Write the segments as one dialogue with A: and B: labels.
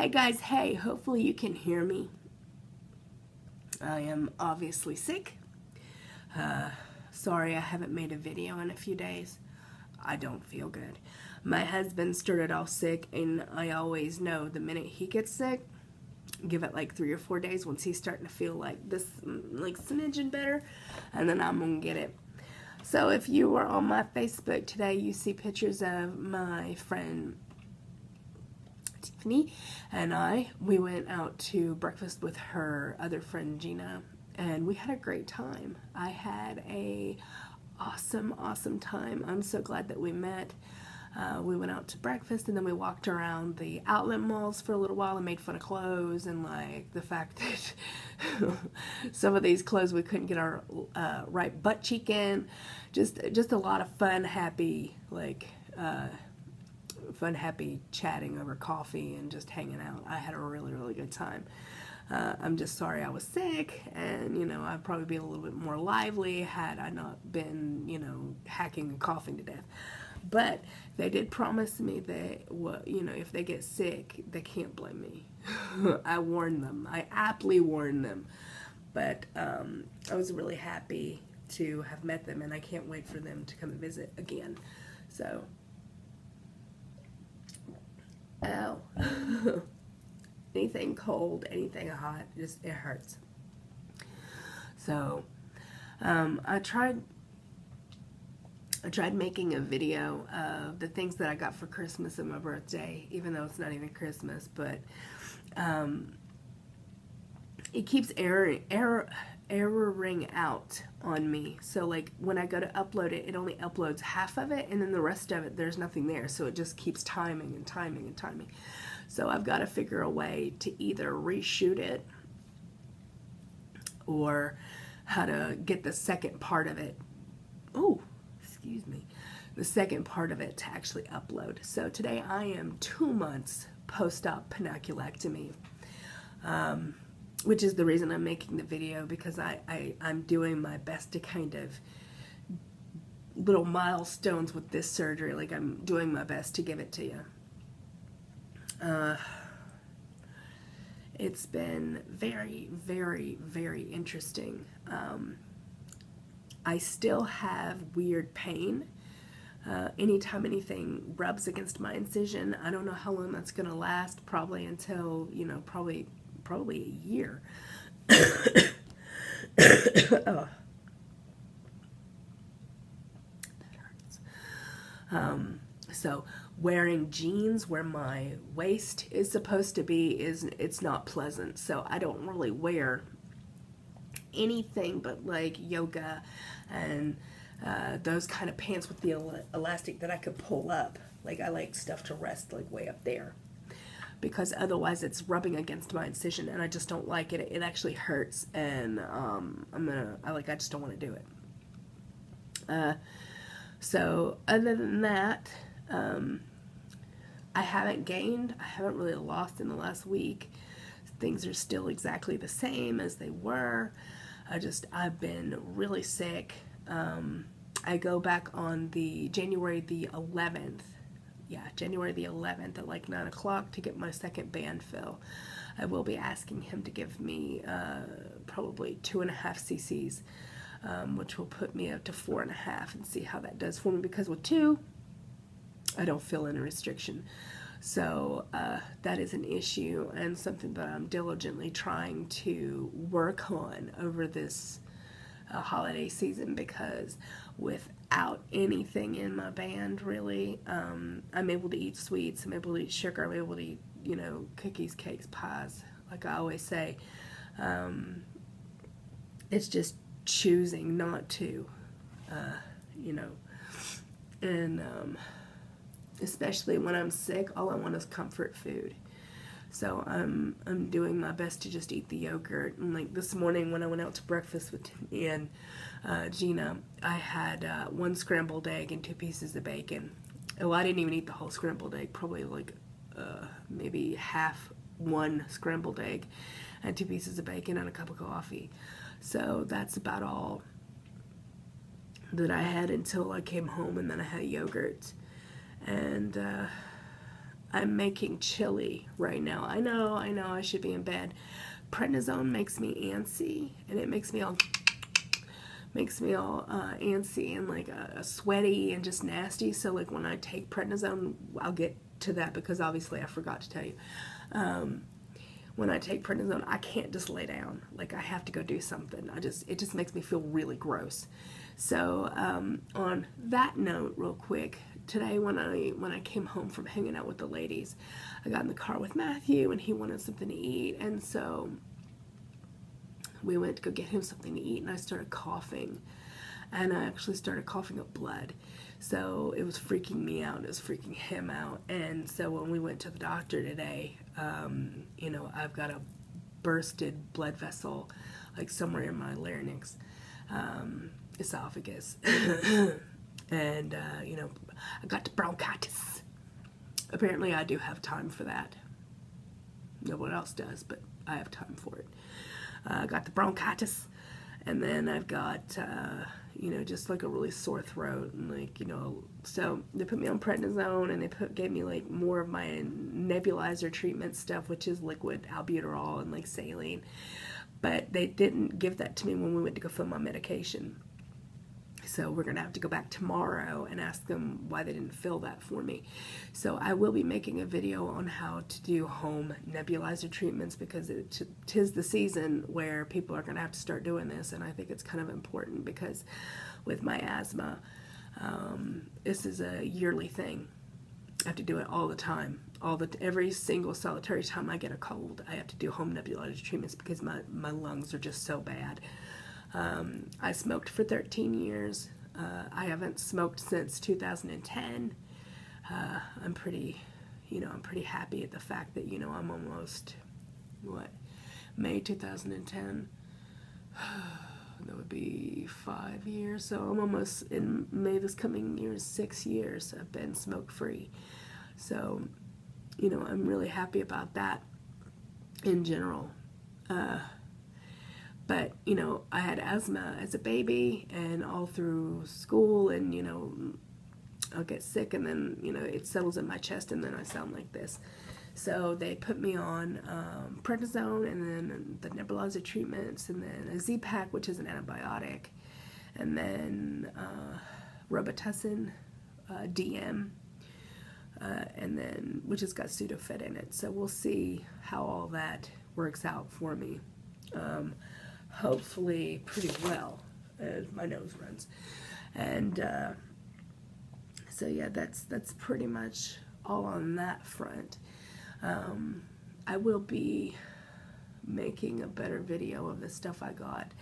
A: Hey guys, hey, hopefully you can hear me. I am obviously sick. Sorry I haven't made a video in a few days. I don't feel good. My husband started off sick, and I always know the minute he gets sick, give it like 3 or 4 days once he's starting to feel like this, like smidgen better, and then I'm gonna get it. So if you were on my Facebook today, you see pictures of my friend Tiffany and we went out to breakfast with her other friend Gina, and we had a great time. I had a awesome time. I'm so glad that we met. We went out to breakfast, and then we walked around the outlet malls for a little while and made fun of clothes and like the fact that some of these clothes we couldn't get our right butt cheek in. Just a lot of fun, happy chatting over coffee and just hanging out. I had a really good time. I'm just sorry I was sick, and I'd probably be a little bit more lively had I not been hacking and coughing to death. But they did promise me that if they get sick, they can't blame me. I warned them. I aptly warned them. But I was really happy to have met them, and I can't wait for them to come and visit again. So, ow. Anything cold, anything hot, it hurts. So, I tried making a video of the things that I got for Christmas and my birthday, even though it's not even Christmas, but it keeps erroring out on me. So like when I go to upload it, it only uploads half of it, and then the rest of it, there's nothing there. So it just keeps timing and timing and timing. So I've got to figure a way to either reshoot it or how to get the second part of it. Oh, excuse me. The second part of it to actually upload. So today I am 2 months post-op panniculectomy, which is the reason I'm making the video, because I'm doing my best to kind of little milestones with this surgery. Like, I'm doing my best to give it to you. It's been very interesting. I still have weird pain anytime anything rubs against my incision. I don't know how long that's gonna last. Probably until probably a year. Oh. That hurts. So wearing jeans where my waist is supposed to be it's not pleasant. So I don't really wear anything but like yoga and those kind of pants with the elastic that I could pull up. Like, I like stuff to rest like way up there, because otherwise it's rubbing against my incision, and I just don't like it. It actually hurts, and I just don't want to do it. So other than that, I haven't gained. I haven't really lost in the last week. Things are still exactly the same as they were. I've been really sick. I go back on January the 11th. Yeah, January the 11th at like 9 o'clock to get my second band fill. I will be asking him to give me probably 2.5 cc's, which will put me up to 4.5, and see how that does for me, because with 2, I don't feel any restriction. So that is an issue, and something that I'm diligently trying to work on over this holiday season, because without anything in my band, really, I'm able to eat sweets, I'm able to eat sugar, I'm able to eat, cookies, cakes, pies, like I always say. It's just choosing not to, and especially when I'm sick, all I want is comfort food. So I'm doing my best to just eat the yogurt. And like this morning when I went out to breakfast with Tiffany and Gina, I had 1 scrambled egg and 2 pieces of bacon. Oh, I didn't even eat the whole scrambled egg. Probably like maybe half 1 scrambled egg and 2 pieces of bacon and a cup of coffee. So that's about all that I had until I came home, and then I had yogurt. And I'm making chili right now. I know, I should be in bed. Prednisone makes me antsy, and it makes me all antsy and like sweaty and just nasty. So like when I take prednisone, I'll get to that because obviously I forgot to tell you. When I take prednisone, I can't just lay down. Like I have to go do something. It just makes me feel really gross. So on that note, real quick, today when I came home from hanging out with the ladies, I got in the car with Matthew and he wanted something to eat, and so we went to go get him something to eat, and I started coughing, and I actually started coughing up blood. So it was freaking me out, it was freaking him out. And so when we went to the doctor today, you know, I've got a bursted blood vessel like somewhere in my larynx, esophagus. And you know, I got the bronchitis. Apparently I do have time for that. No one else does, but I have time for it. I got the bronchitis, and then I've got you know, just like a really sore throat, and like, you know, so they put me on prednisone, and they gave me like more of my nebulizer treatment stuff, which is liquid albuterol and like saline, but they didn't give that to me when we went to go fill my medication. So we're going to have to go back tomorrow and ask them why they didn't fill that for me. So I will be making a video on how to do home nebulizer treatments, because tis the season where people are going to have to start doing this, and I think it's kind of important because with my asthma, this is a yearly thing. I have to do it all the time. Every single solitary time I get a cold, I have to do home nebulizer treatments because my lungs are just so bad. I smoked for 13 years. I haven't smoked since 2010. I'm pretty happy at the fact that, you know, I'm almost, May 2010, that would be 5 years, so I'm almost, in May this coming year, 6 years I've been smoke-free. So, you know, I'm really happy about that in general. But, you know, I had asthma as a baby and all through school, and, you know, I'll get sick and then, you know, it settles in my chest and then I sound like this. So they put me on prednisone, and then the nebulizer treatments, and then a Z-Pak, which is an antibiotic, and then Robitussin DM, and then, which has got Sudafed in it. So we'll see how all that works out for me. Hopefully pretty well, as my nose runs. And so yeah, that's pretty much all on that front. I will be making a better video of the stuff I got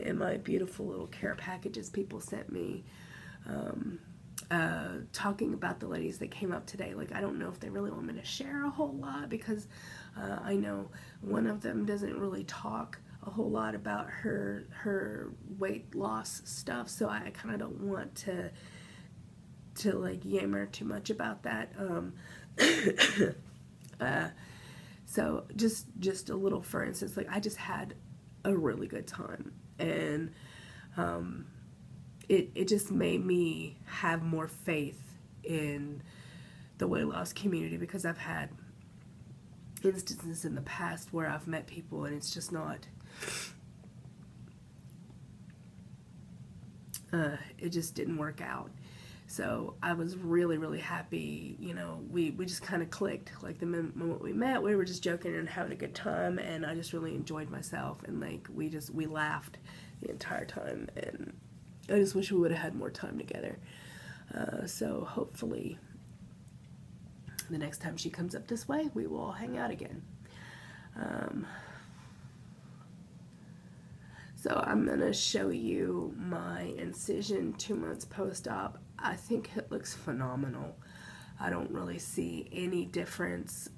A: in my beautiful little care packages people sent me, talking about the ladies that came up today. Like, I don't know if they really want me to share a whole lot, because I know one of them doesn't really talk a whole lot about her weight loss stuff, so I kind of don't want to like yammer too much about that. So just a little, for instance, like, I just had a really good time, and it just made me have more faith in the weight loss community, because I've had instances in the past where I've met people and it's just not, it just didn't work out. So I was really, really happy. You know, we just kind of clicked. Like, the moment we met, we were just joking and having a good time, and I just really enjoyed myself, and like, we laughed the entire time, and I just wish we would have had more time together. So hopefully the next time she comes up this way, we will all hang out again. So I'm going to show you my incision 2 months post-op. I think it looks phenomenal. I don't really see any difference,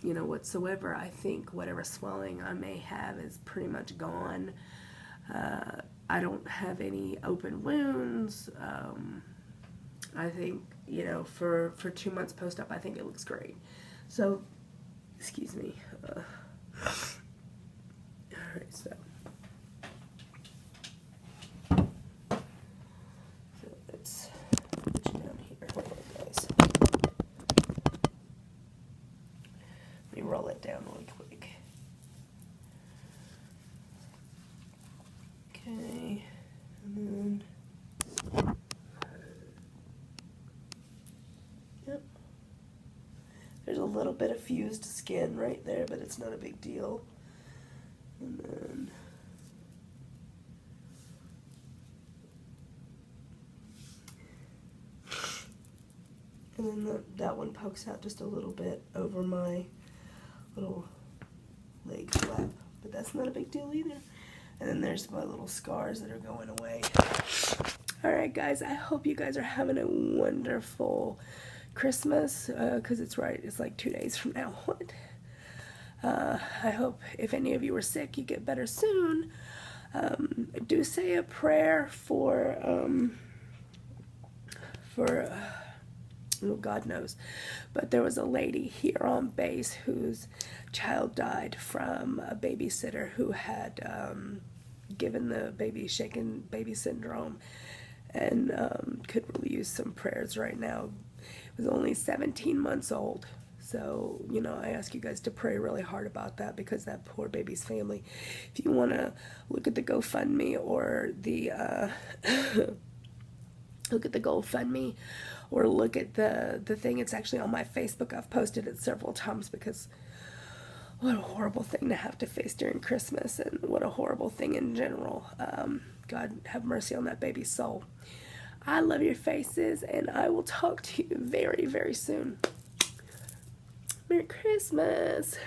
A: you know, whatsoever. I think whatever swelling I may have is pretty much gone. I don't have any open wounds. I think, you know, for 2 months post-op, I think it looks great. So, excuse me. Alright, so let's put you down here. Hold on, guys. that down really quick. Okay, and then, yep. There's a little bit of fused skin right there, but it's not a big deal. And then that one pokes out just a little bit over my little leg flap, but that's not a big deal either. And then there's my little scars that are going away. Alright guys, I hope you guys are having a wonderful Christmas, because it's like 2 days from now on. I hope if any of you are sick, you get better soon. Do say a prayer for oh, God knows, but there was a lady here on base whose child died from a babysitter who had given the baby shaken baby syndrome, and could really use some prayers right now. It was only 17 months old. So, you know, I ask you guys to pray really hard about that, because that poor baby's family. If you want to look at the GoFundMe or the look at the GoFundMe or look at the thing, it's actually on my Facebook. I've posted it several times, because what a horrible thing to have to face during Christmas, and what a horrible thing in general. God have mercy on that baby's soul. I love your faces, and I will talk to you very, very soon. Merry Christmas!